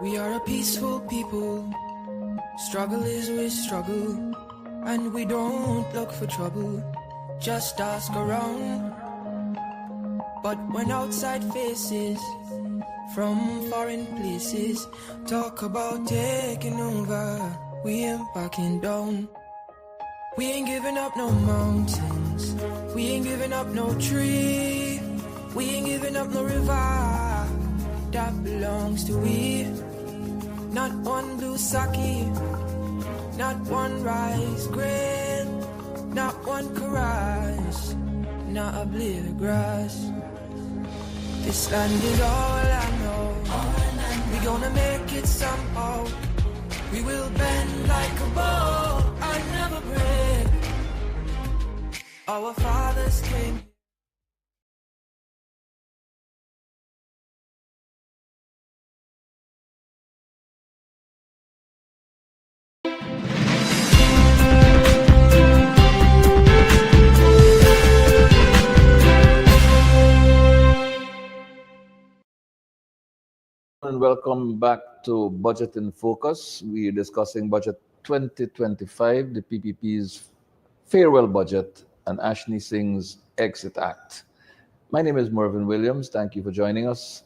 We are a peaceful people. Struggle is we struggle, and we don't look for trouble. Just ask around. But when outside faces from foreign places talk about taking over, we ain't backing down. We ain't giving up no mountains. We ain't giving up no tree. We ain't giving up no river that belongs to we. Not one blue sake, not one rice grain, not one courage, not a blade of grass. This land is all I know. We gonna make it somehow. We will bend like a bow and never break. Our fathers came. And welcome back to Budget in Focus. We're discussing Budget 2025, the PPP's farewell budget, and Ashni Singh's exit act. My name is Mervyn Williams. Thank you for joining us.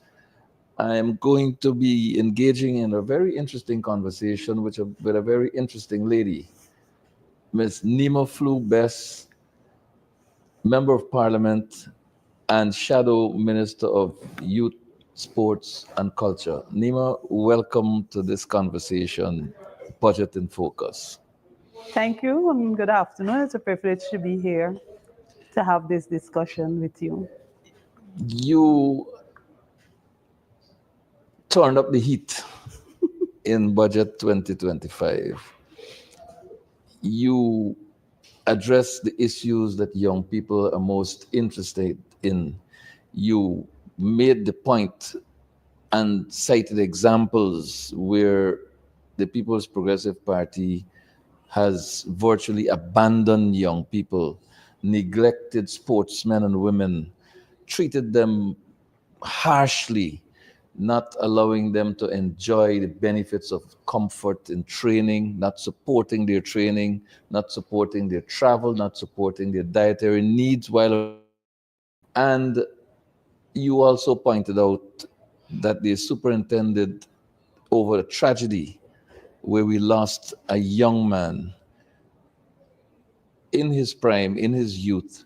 I am going to be engaging in a very interesting conversation with a very interesting lady, Miss Nima Flue Bess, Member of Parliament and Shadow Minister of Youth, Sports and Culture. Nima, welcome to this conversation, Budget in Focus. Thank you and good afternoon. It's a privilege to be here to have this discussion with you. You turned up the heat in Budget 2025. You address the issues that young people are most interested in. You made the point and cited examples where the People's Progressive Party has virtually abandoned young people, neglected sportsmen and women, treated them harshly, not allowing them to enjoy the benefits of comfort in training, not supporting their training, not supporting their travel, not supporting their dietary needs and you also pointed out that the superintendent over a tragedy where we lost a young man in his prime, in his youth,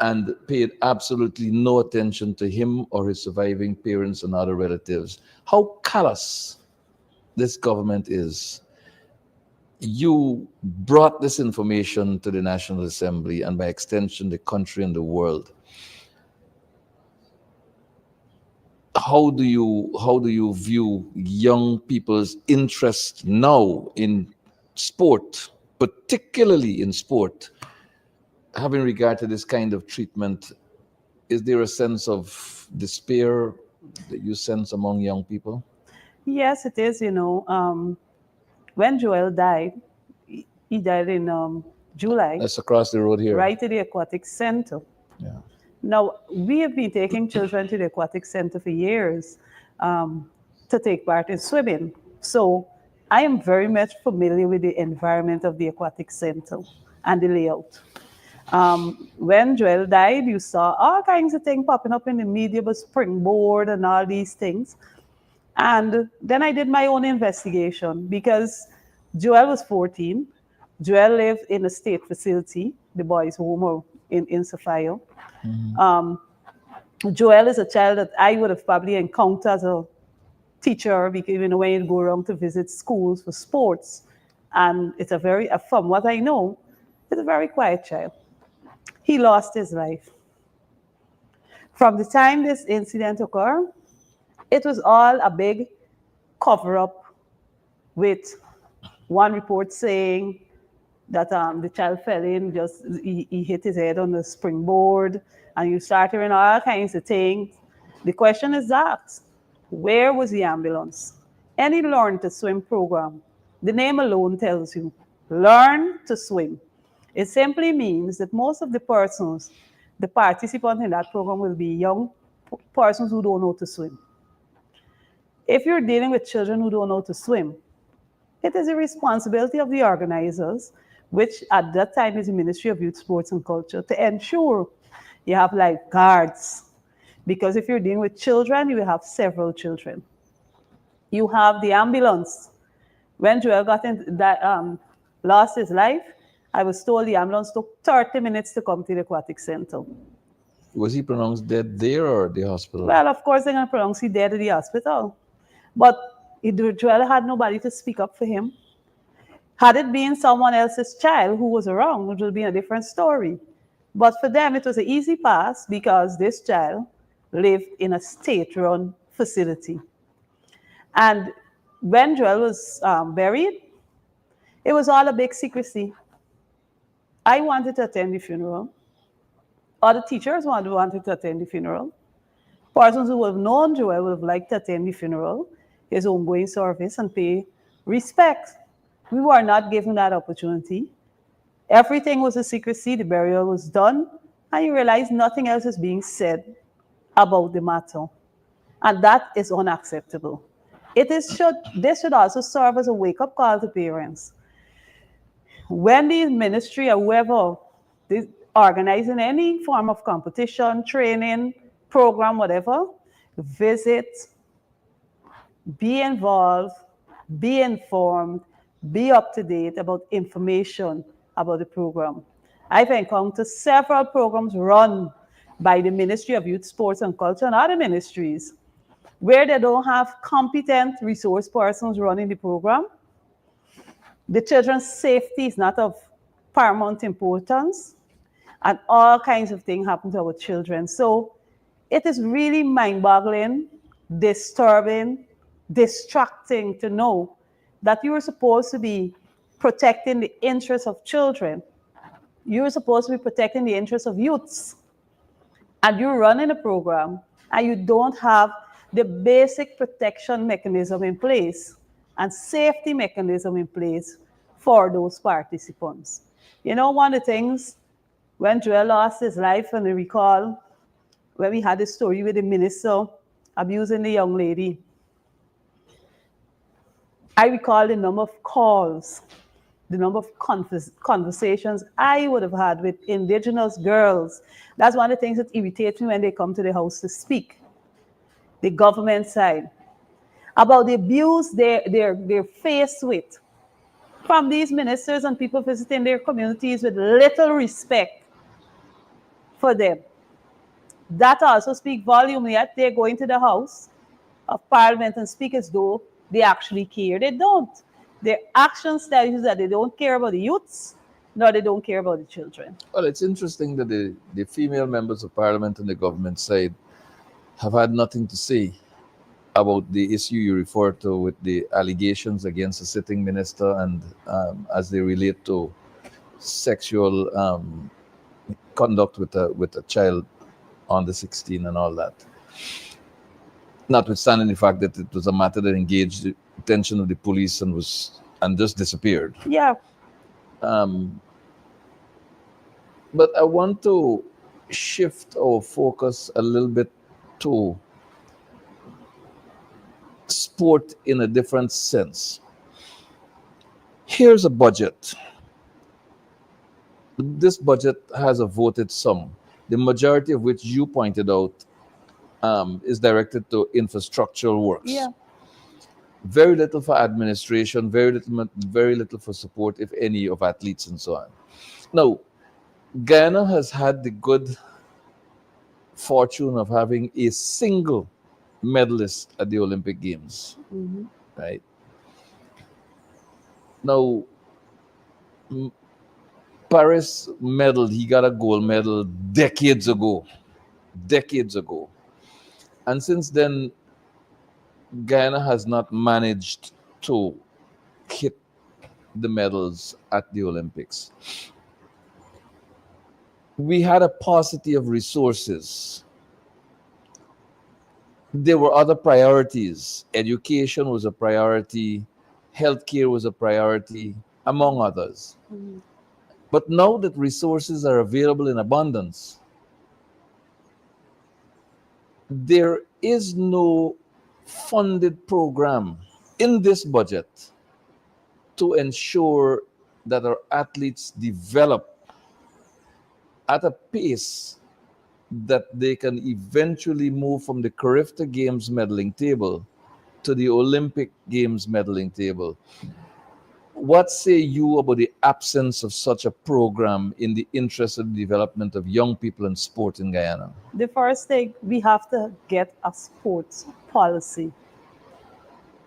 and paid absolutely no attention to him or his surviving parents and other relatives. How callous this government is. You brought this information to the National Assembly and by extension the country and the world. How do you view young people's interest now in sport, particularly in sport, having regard to this kind of treatment? Is there a sense of despair that you sense among young people? Yes, it is. When Joel died, he died in July. That's across the road here. Right at the Aquatic Center. Yeah. Now, we have been taking children to the Aquatic Center for years to take part in swimming. So I am very much familiar with the environment of the Aquatic Center and the layout. When Joel died, you saw all kinds of things popping up in the media, but springboard and all these things. And then I did my own investigation because Joel was 14. Joel lived in a state facility, the boys' home or in Sophia. Joel is a child that I would have probably encountered as a teacher because when you go around to visit schools for sports. And it's from what I know, it's a very quiet child. He lost his life. From the time this incident occurred, it was all a big cover-up with one report saying that the child fell in, he hit his head on the springboard, and you start hearing all kinds of things. The question is asked, where was the ambulance? Any learn to swim program, the name alone tells you, learn to swim. It simply means that most of the participants in that program will be young persons who don't know to swim. If you're dealing with children who don't know to swim, it is a responsibility of the organizers, which at that time is the Ministry of Youth, Sports and Culture, to ensure you have lifeguards. Because if you're dealing with children, you will have several children. You have the ambulance. When Joel got in that lost his life, I was told the ambulance took 30 minutes to come to the aquatic center. Was he pronounced dead there or the hospital? Well, of course, they're going to pronounce him dead at the hospital. But Joel had nobody to speak up for him. Had it been someone else's child who was around, it would have been a different story. But for them, it was an easy pass because this child lived in a state-run facility. And when Joel was buried, it was all a big secrecy. I wanted to attend the funeral. Other teachers wanted to attend the funeral. Persons who would have known Joel would have liked to attend the funeral, his ongoing service, and pay respect. We were not given that opportunity. Everything was a secrecy, the burial was done, and you realize nothing else is being said about the matter. And that is unacceptable. This should also serve as a wake-up call to parents. When the ministry or whoever is organizing any form of competition, training, program, whatever, visit, be involved, be informed, be up to date about information about the program. I've encountered several programs run by the Ministry of Youth, Sports and Culture and other ministries where they don't have competent resource persons running the program. The children's safety is not of paramount importance, and all kinds of things happen to our children. So it is really mind-boggling, disturbing, distracting to know that you are supposed to be protecting the interests of children. You're supposed to be protecting the interests of youths. And you're running a program and you don't have the basic protection mechanism in place and safety mechanism in place for those participants. You know, one of the things when Joel lost his life, and I recall when we had a story with the minister abusing the young lady, I recall the number of calls, the number of conversations I would have had with indigenous girls. That's one of the things that irritates me when they come to the house to speak, the government side, about the abuse they're faced with from these ministers and people visiting their communities with little respect for them. That also speaks volume, yet they're going to the House of Parliament and speak as though they actually care. They don't. Their actions tell you that they don't care about the youths, nor they don't care about the children. Well, it's interesting that the female members of Parliament and the government side have had nothing to say about the issue you refer to with the allegations against a sitting minister and as they relate to sexual conduct with a child under 16 and all that. Notwithstanding the fact that it was a matter that engaged the attention of the police and just disappeared. Yeah. But I want to shift our focus a little bit to sport in a different sense. Here's a budget. This budget has a voted sum, the majority of which you pointed out is directed to infrastructural works. Yeah. Very little for administration, very little for support, if any, of athletes and so on. Now, Guyana has had the good fortune of having a single medalist at the Olympic Games, right? Now, Paris medal, he got a gold medal decades ago. And since then, Guyana has not managed to hit the medals at the Olympics. We had a paucity of resources. There were other priorities. Education was a priority. Healthcare was a priority, among others. But now that resources are available in abundance, there is no funded program in this budget to ensure that our athletes develop at a pace that they can eventually move from the Carifta Games medaling table to the Olympic Games medaling table. What say you about the absence of such a program in the interest of the development of young people in sport in Guyana? The first thing, we have to get a sports policy.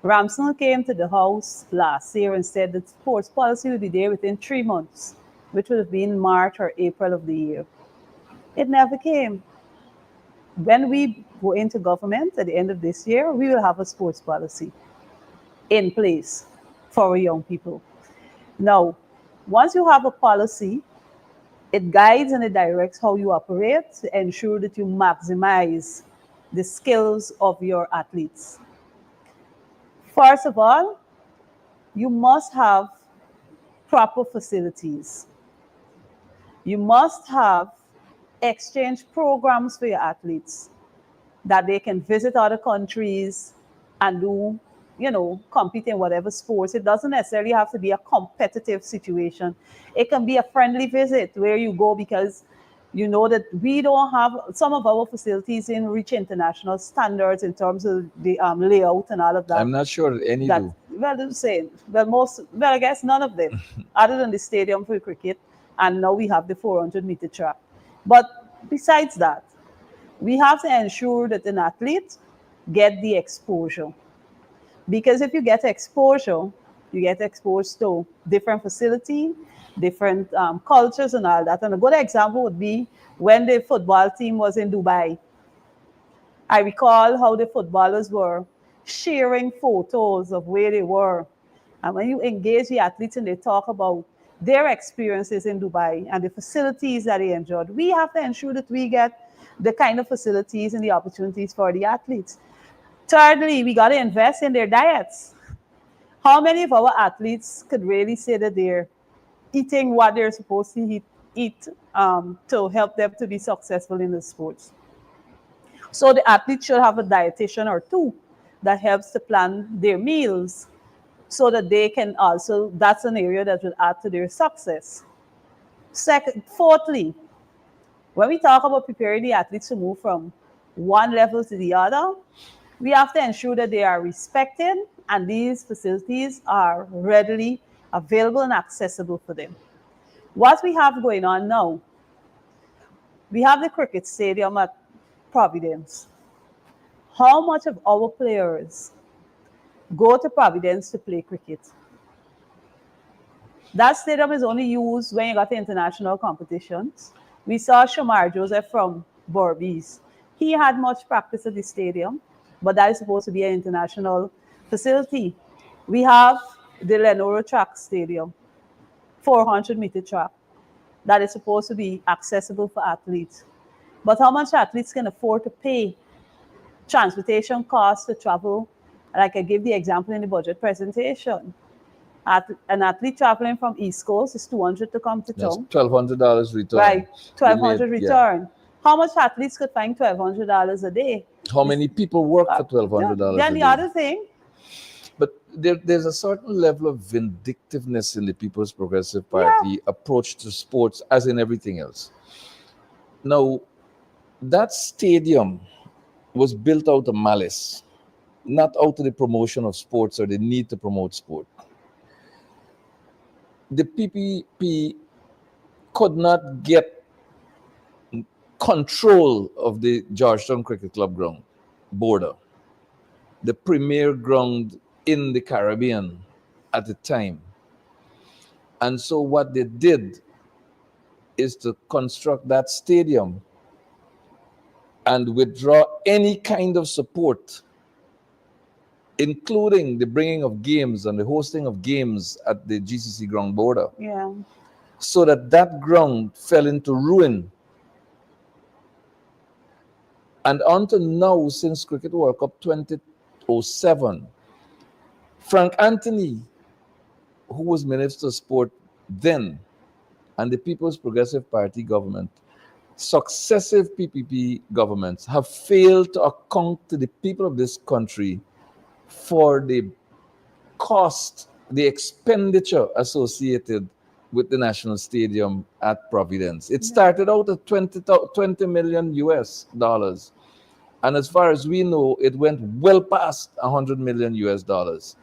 Ramsden came to the House last year and said that sports policy will be there within 3 months, which would have been March or April of the year. It never came. When we go into government at the end of this year, we will have a sports policy in place for our young people. Now, once you have a policy, it guides and it directs how you operate to ensure that you maximize the skills of your athletes. First of all, you must have proper facilities. You must have exchange programs for your athletes that they can visit other countries and do, compete in whatever sports. It doesn't necessarily have to be a competitive situation. It can be a friendly visit where you go because you know that we don't have some of our facilities in reach international standards in terms of the layout and all of that. I'm not sure that any do. Well, I'm saying, I guess none of them, other than the stadium for cricket, and now we have the 400-meter track. But besides that, we have to ensure that an athlete get the exposure. Because if you get exposure, you get exposed to different facility, different cultures and all that. And a good example would be when the football team was in Dubai. I recall how the footballers were sharing photos of where they were. And when you engage the athletes and they talk about their experiences in Dubai and the facilities that they enjoyed, we have to ensure that we get the kind of facilities and the opportunities for the athletes. Thirdly, we got to invest in their diets. How many of our athletes could really say that they're eating what they're supposed to eat to help them to be successful in the sports? So the athlete should have a dietitian or two that helps to plan their meals so that they can also, that's an area that will add to their success. Fourthly, when we talk about preparing the athletes to move from one level to the other, we have to ensure that they are respected and these facilities are readily available and accessible for them. What we have going on now, we have the cricket stadium at Providence. How much of our players go to Providence to play cricket? That stadium is only used when you got the international competitions. We saw Shamar Joseph from Borbies. He had much practice at the stadium, but that is supposed to be an international facility. We have the Lenora Track Stadium, 400-meter track, that is supposed to be accessible for athletes. But how much athletes can afford to pay transportation costs to travel? Like I gave the example in the budget presentation. An athlete traveling from East Coast is $200 to come to town. $1,200 return. Right, $1,200 return. Yeah. How much athletes could find $1,200 a day? How many people work for $1,200 a day? Then the other thing. But there's a certain level of vindictiveness in the People's Progressive Party approach to sports, as in everything else. Now, that stadium was built out of malice, not out of the promotion of sports or the need to promote sport. The PPP could not get control of the Georgetown Cricket Club ground border, the premier ground in the Caribbean at the time. And so what they did is to construct that stadium and withdraw any kind of support, including the bringing of games and the hosting of games at the GCC ground border. Yeah. So that ground fell into ruin. And until now, since Cricket World Cup 2007, Frank Anthony, who was Minister of Sport then, and the People's Progressive Party government successive PPP governments have failed to account to the people of this country for the cost, the expenditure associated with the National Stadium at Providence. It started out at 20 million US dollars. And as far as we know, it went well past 100 million US dollars.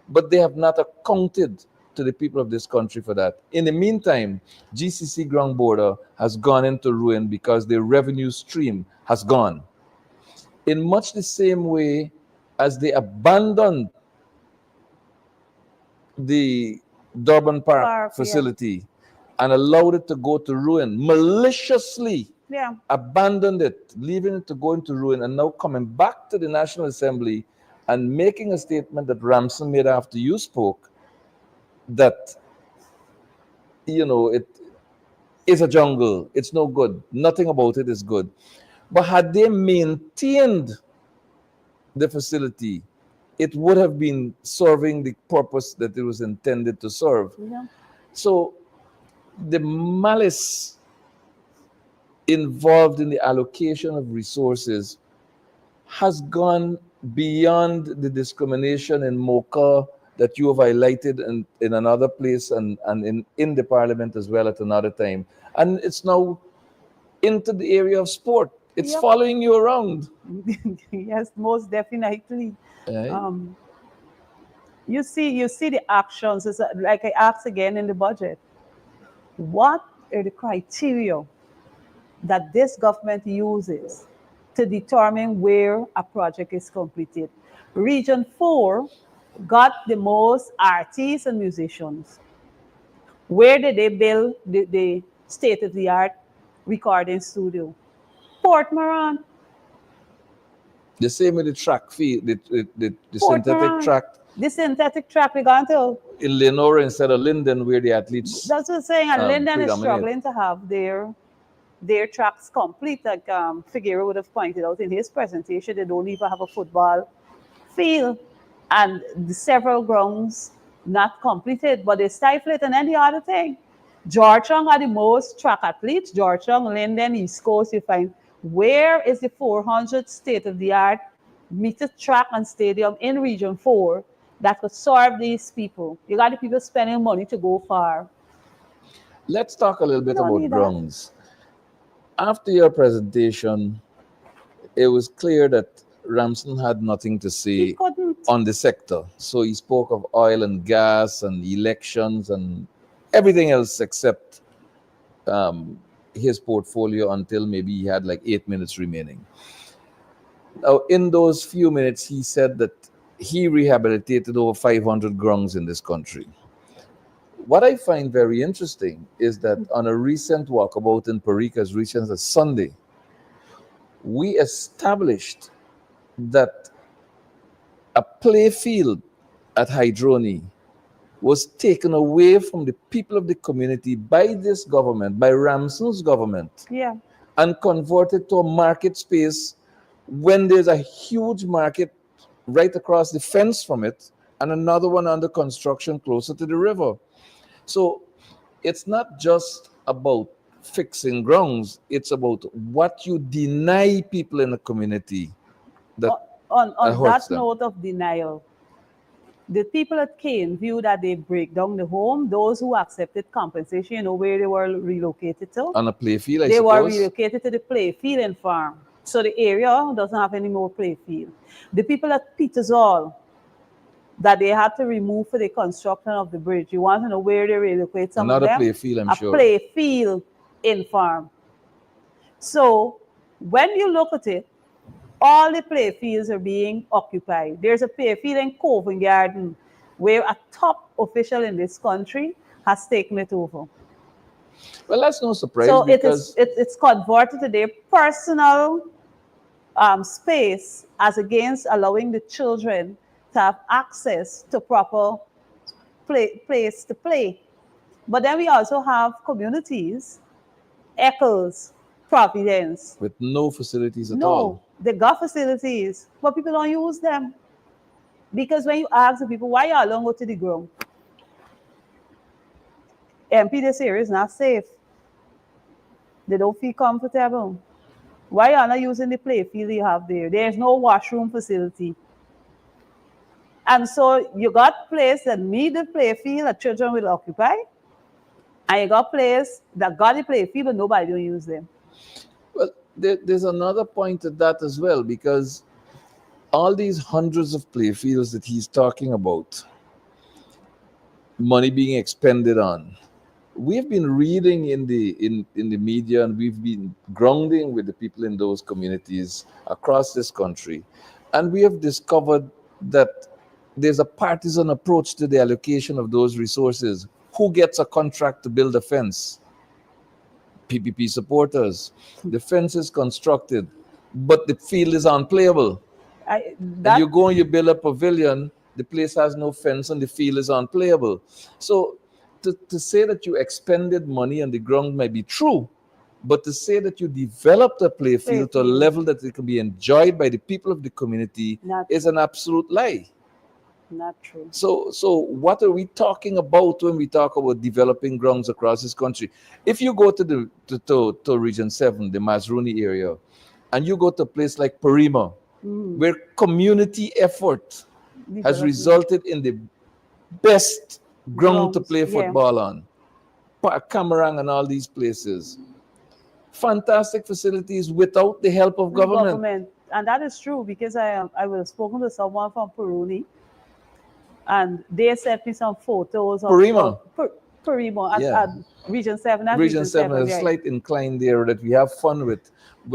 But they have not accounted to the people of this country for that. In the meantime, GCC Ground Border has gone into ruin because their revenue stream has gone. In much the same way as they abandoned the Durban Park facility and allowed it to go to ruin, maliciously abandoned it, leaving it to go into ruin, and now coming back to the National Assembly and making a statement that Ramson made after you spoke, that, it is a jungle, it's no good, nothing about it is good. But had they maintained the facility, it would have been serving the purpose that it was intended to serve. So the malice involved in the allocation of resources has gone beyond the discrimination in Mocha that you have highlighted in another place and in the parliament as well at another time. And it's now into the area of sport. It's following you around. Yes, most definitely. Right. You see the actions. It's like I asked again in the budget. What are the criteria that this government uses to determine where a project is completed? Region 4 got the most artists and musicians. Where did they build the state-of-the-art recording studio? Port Moran. The same with the track field, the synthetic track. The synthetic track we got to in Lenore instead of Linden, where the athletes. That's what I'm saying. And Linden is struggling to have their tracks complete. Like Figueroa would have pointed out in his presentation, they don't even have a football field, and the several grounds not completed, but they stifle it. And then the other thing, Georgetown are the most track athletes. Georgetown, Linden, East Coast, you find where is the 400 state-of-the-art meter track and stadium in Region 4 that could serve these people? You got the people spending money to go far. Let's talk a little bit about grounds. After your presentation, it was clear that Ramson had nothing to say on the sector. So he spoke of oil and gas and elections and everything else except his portfolio until maybe he had like 8 minutes remaining. Now, in those few minutes, he said that he rehabilitated over 500 grounds in this country. What I find very interesting is that on a recent walkabout in Parika, as recent as Sunday, we established that a play field at Hydroni was taken away from the people of the community by this government, by Ramson's government, and converted to a market space when there's a huge market right across the fence from it and another one under construction closer to the river. So it's not just about fixing grounds, it's about what you deny people in the community. That on that note of denial, the people at Kane view that they break down the home. Those who accepted compensation, you know where they were relocated to? On a playfield, I suppose. They were relocated to the Playfield and farm. So the area doesn't have any more Playfield. The people at Peters Hall, that they had to remove for the construction of the bridge. You want to know where they relocate some Another of them? Playfield, I'm sure. A Playfield in farm. So when you look at it, all the playfields are being occupied. There's a playfield in Covent Garden where a top official in this country has taken it over. Well, that's no surprise. So it's converted to their personal space as against allowing the children to have access to proper place to play. But then we also have communities, Eccles, Providence. With no facilities at all. No, they got facilities, but people don't use them. Because when you ask the people, why y'all don't go to the ground? MP this area is not safe. They don't feel comfortable. Why are not using the play field you have there? There's no washroom facility. And so you got place that need the play field that children will occupy, and you got place that got the play field but nobody don't use them. Well, there's another point to that as well, because all these hundreds of playfields that he's talking about, money being expended on, we've been reading in the media, and we've been grounding with the people in those communities across this country, and we have discovered that there's a partisan approach to the allocation of those resources. Who gets a contract to build a fence? PPP supporters. The fence is constructed, but the field is unplayable. And you go and you build a pavilion, the place has no fence and the field is unplayable. So to say that you expended money on the ground might be true, but to say that you developed a play field to a level that it can be enjoyed by the people of the community is an absolute lie. Not true. So what are we talking about when we talk about developing grounds across this country? If you go to Region 7, the Mazruni area, and you go to a place like Parima, where community effort has resulted in the best ground to play football on, Camarang and all these places, fantastic facilities without the help of government. And that is true, because I was spoken to someone from Peruni, and they sent me some photos of Parima. At Region 7. Region 7 has a slight incline there that we have fun with.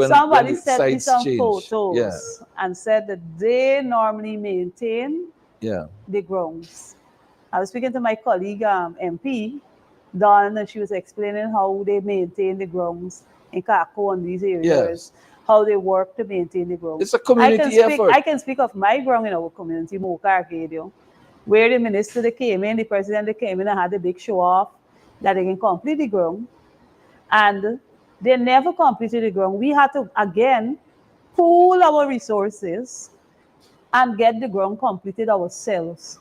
Somebody sent me some photos and said that they normally maintain the grounds. I was speaking to my colleague, MP, Dawn, and she was explaining how they maintain the grounds in Kako and these areas, how they work to maintain the grounds. It's a community effort. I can speak of my ground in our community, Moka Arcadio, where the minister that came in, the president that came in and had a big show off that they can complete the ground. And they never completed the ground. We had to, again, pool our resources and get the ground completed ourselves.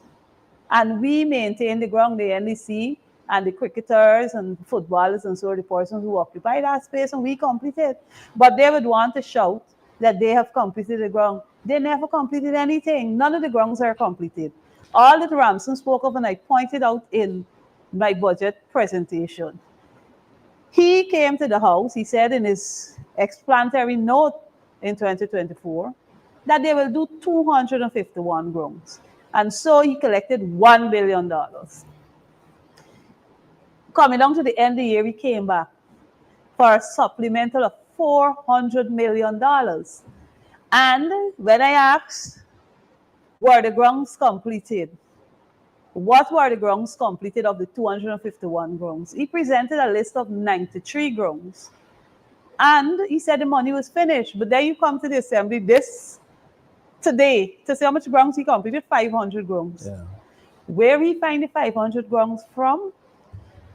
And we maintain the ground, the NEC and the cricketers and footballers and so the persons who occupy that space, and we completed. But they would want to shout that they have completed the ground. They never completed anything. None of the grounds are completed. All that Ramson spoke of, and I pointed out in my budget presentation. He came to the House, he said in his explanatory note in 2024 that they will do 251 grounds. And so he collected $1 billion. Coming down to the end of the year, he came back for a supplemental of $400 million. And when I asked, were the grounds completed? What were the grounds completed of the 251 grounds? He presented a list of 93 grounds. And he said the money was finished. But then you come to the assembly today to see how much grounds he completed, 500 grounds. Yeah. Where he find the 500 grounds from?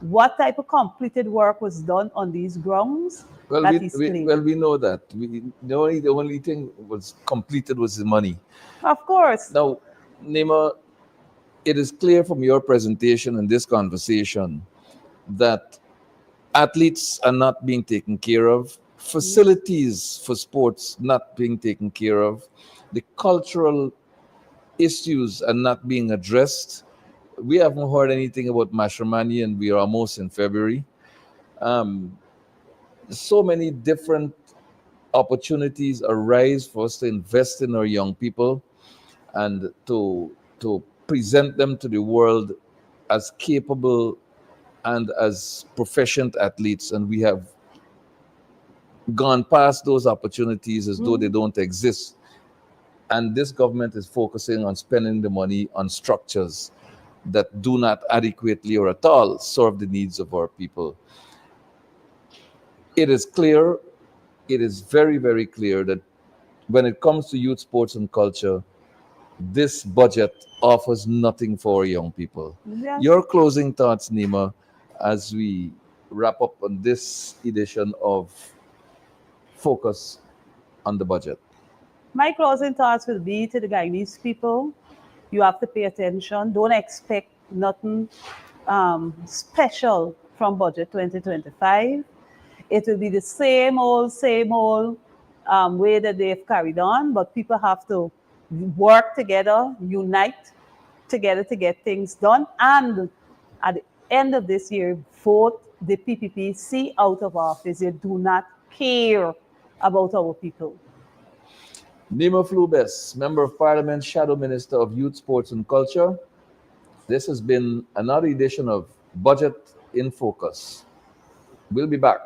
What type of completed work was done on these grounds? Well, we know that. The only thing was completed was the money. Of course. Now, Nima, it is clear from your presentation and this conversation that athletes are not being taken care of, facilities for sports not being taken care of, the cultural issues are not being addressed. We haven't heard anything about Mashramani, and we are almost in February. So many different opportunities arise for us to invest in our young people and to present them to the world as capable and as proficient athletes. And we have gone past those opportunities as though they don't exist. And this government is focusing on spending the money on structures that do not adequately or at all serve the needs of our people. It is clear, it is very, very clear that when it comes to youth sports and culture, this budget offers nothing for young people. Yes. Your closing thoughts, Nima, as we wrap up on this edition of Focus on the Budget. My closing thoughts will be to the Guyanese people. You have to pay attention. Don't expect nothing special from Budget 2025. it will be the same old way that they've carried on, but people have to work together, unite together to get things done. And at the end of this year, vote the PPPC out of office. You do not care about our people. Nima Flue, Bess, Member of Parliament, Shadow Minister of Youth, Sports and Culture. This has been another edition of Budget in Focus. We'll be back